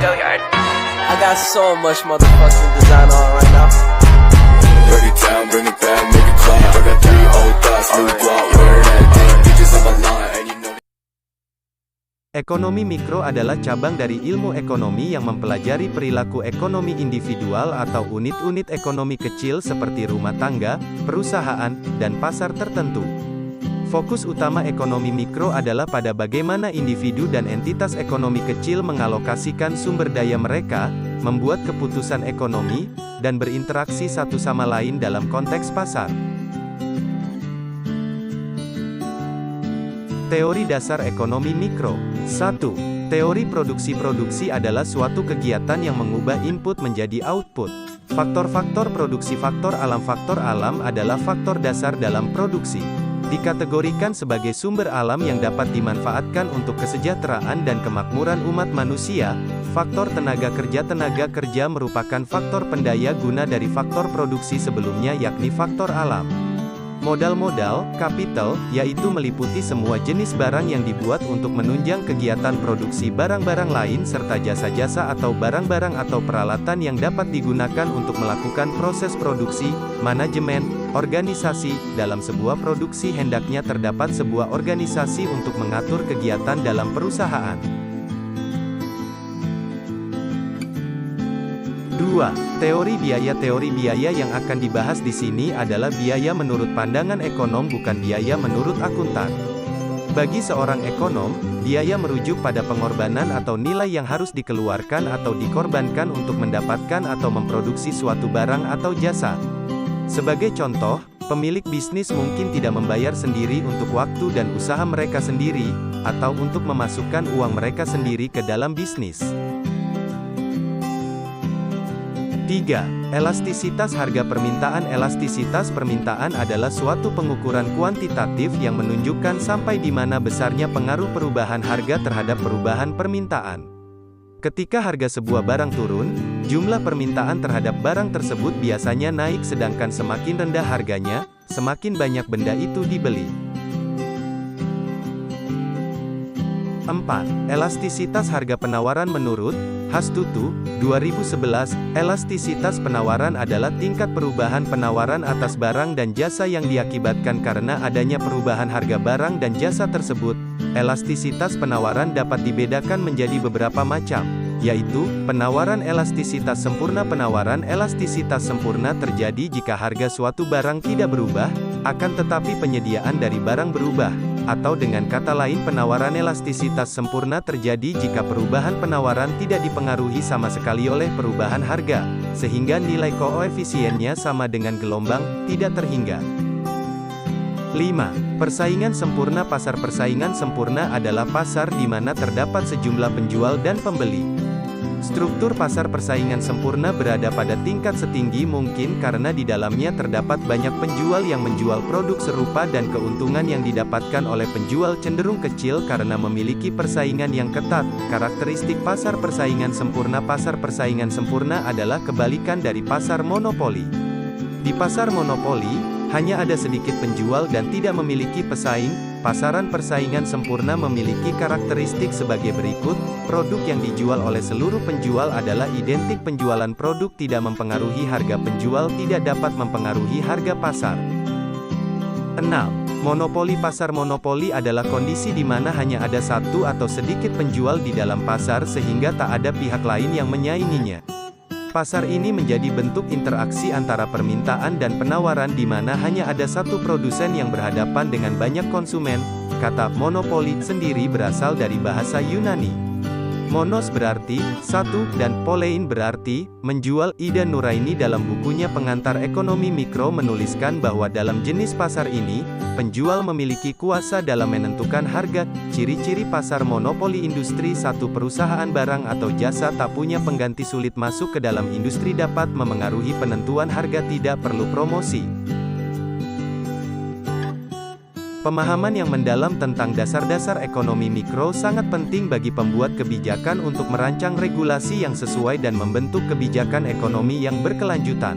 Go yard. I got so much motherfucking design on right now. Break it down, bring it back, make it clap. I got three old thoughts, new guap, where that thing, bitches on my line, and you know. Ekonomi mikro adalah cabang dari ilmu ekonomi yang mempelajari perilaku ekonomi individual atau unit-unit ekonomi kecil seperti rumah tangga, perusahaan, dan pasar tertentu. Fokus utama ekonomi mikro adalah pada bagaimana individu dan entitas ekonomi kecil mengalokasikan sumber daya mereka, membuat keputusan ekonomi, dan berinteraksi satu sama lain dalam konteks pasar. Teori dasar ekonomi mikro. 1. Teori produksi adalah suatu kegiatan yang mengubah input menjadi output. Faktor-faktor produksi faktor alam adalah faktor dasar dalam produksi. Dikategorikan sebagai sumber alam yang dapat dimanfaatkan untuk kesejahteraan dan kemakmuran umat manusia. Faktor tenaga kerja merupakan faktor pendaya guna dari faktor produksi sebelumnya yakni faktor alam. Modal, capital, yaitu meliputi semua jenis barang yang dibuat untuk menunjang kegiatan produksi barang-barang lain serta jasa-jasa atau barang-barang atau peralatan yang dapat digunakan untuk melakukan proses produksi. Manajemen, organisasi, dalam sebuah produksi hendaknya terdapat sebuah organisasi untuk mengatur kegiatan dalam perusahaan. 2. Teori biaya yang akan dibahas di sini adalah biaya menurut pandangan ekonom bukan biaya menurut akuntan. Bagi seorang ekonom, biaya merujuk pada pengorbanan atau nilai yang harus dikeluarkan atau dikorbankan untuk mendapatkan atau memproduksi suatu barang atau jasa. Sebagai contoh, pemilik bisnis mungkin tidak membayar sendiri untuk waktu dan usaha mereka sendiri, atau untuk memasukkan uang mereka sendiri ke dalam bisnis. 3. Elastisitas harga permintaan. Elastisitas permintaan adalah suatu pengukuran kuantitatif yang menunjukkan sampai di mana besarnya pengaruh perubahan harga terhadap perubahan permintaan. Ketika harga sebuah barang turun, jumlah permintaan terhadap barang tersebut biasanya naik sedangkan semakin rendah harganya, semakin banyak benda itu dibeli. 4. Elastisitas harga penawaran. Menurut Hastutu, 2011, elastisitas penawaran adalah tingkat perubahan penawaran atas barang dan jasa yang diakibatkan karena adanya perubahan harga barang dan jasa tersebut. Elastisitas penawaran dapat dibedakan menjadi beberapa macam, yaitu, penawaran elastisitas sempurna. Penawaran elastisitas sempurna terjadi jika harga suatu barang tidak berubah, akan tetapi penyediaan dari barang berubah. Atau dengan kata lain penawaran elastisitas sempurna terjadi jika perubahan penawaran tidak dipengaruhi sama sekali oleh perubahan harga, sehingga nilai koefisiennya sama dengan gelombang, tidak terhingga. 5. Persaingan sempurna. Pasar persaingan sempurna adalah pasar di mana terdapat sejumlah penjual dan pembeli. Struktur pasar persaingan sempurna berada pada tingkat setinggi mungkin karena di dalamnya terdapat banyak penjual yang menjual produk serupa dan keuntungan yang didapatkan oleh penjual cenderung kecil karena memiliki persaingan yang ketat. Karakteristik pasar persaingan sempurna. Pasar persaingan sempurna adalah kebalikan dari pasar monopoli. Di pasar monopoli, hanya ada sedikit penjual dan tidak memiliki pesaing. Pasaran persaingan sempurna memiliki karakteristik sebagai berikut. Produk yang dijual oleh seluruh penjual adalah identik. Penjualan produk tidak mempengaruhi harga penjual, tidak dapat mempengaruhi harga pasar. 6. Monopoli. Pasar monopoli adalah kondisi di mana hanya ada satu atau sedikit penjual di dalam pasar sehingga tak ada pihak lain yang menyainginya. Pasar ini menjadi bentuk interaksi antara permintaan dan penawaran di mana hanya ada satu produsen yang berhadapan dengan banyak konsumen. Kata monopoli sendiri berasal dari bahasa Yunani. Monos berarti satu dan polein berarti menjual. Ida Nuraini dalam bukunya Pengantar Ekonomi Mikro menuliskan bahwa dalam jenis pasar ini, penjual memiliki kuasa dalam menentukan harga. Ciri-ciri pasar monopoli. Industri. Satu perusahaan barang atau jasa tak punya pengganti, sulit masuk ke dalam industri, dapat memengaruhi penentuan harga, tidak perlu promosi. Pemahaman yang mendalam tentang dasar-dasar ekonomi mikro sangat penting bagi pembuat kebijakan untuk merancang regulasi yang sesuai dan membentuk kebijakan ekonomi yang berkelanjutan.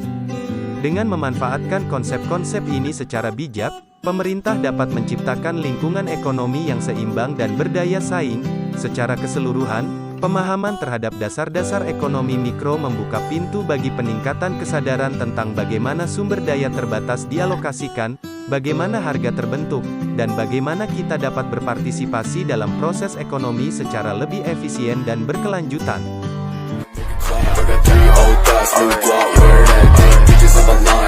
Dengan memanfaatkan konsep-konsep ini secara bijak, pemerintah dapat menciptakan lingkungan ekonomi yang seimbang dan berdaya saing. Secara keseluruhan, Pemahaman terhadap dasar-dasar ekonomi mikro membuka pintu bagi peningkatan kesadaran tentang bagaimana sumber daya terbatas dialokasikan, bagaimana harga terbentuk, dan bagaimana kita dapat berpartisipasi dalam proses ekonomi secara lebih efisien dan berkelanjutan. I got 3 old thoughts, new guap, where that thing, bitches on my line.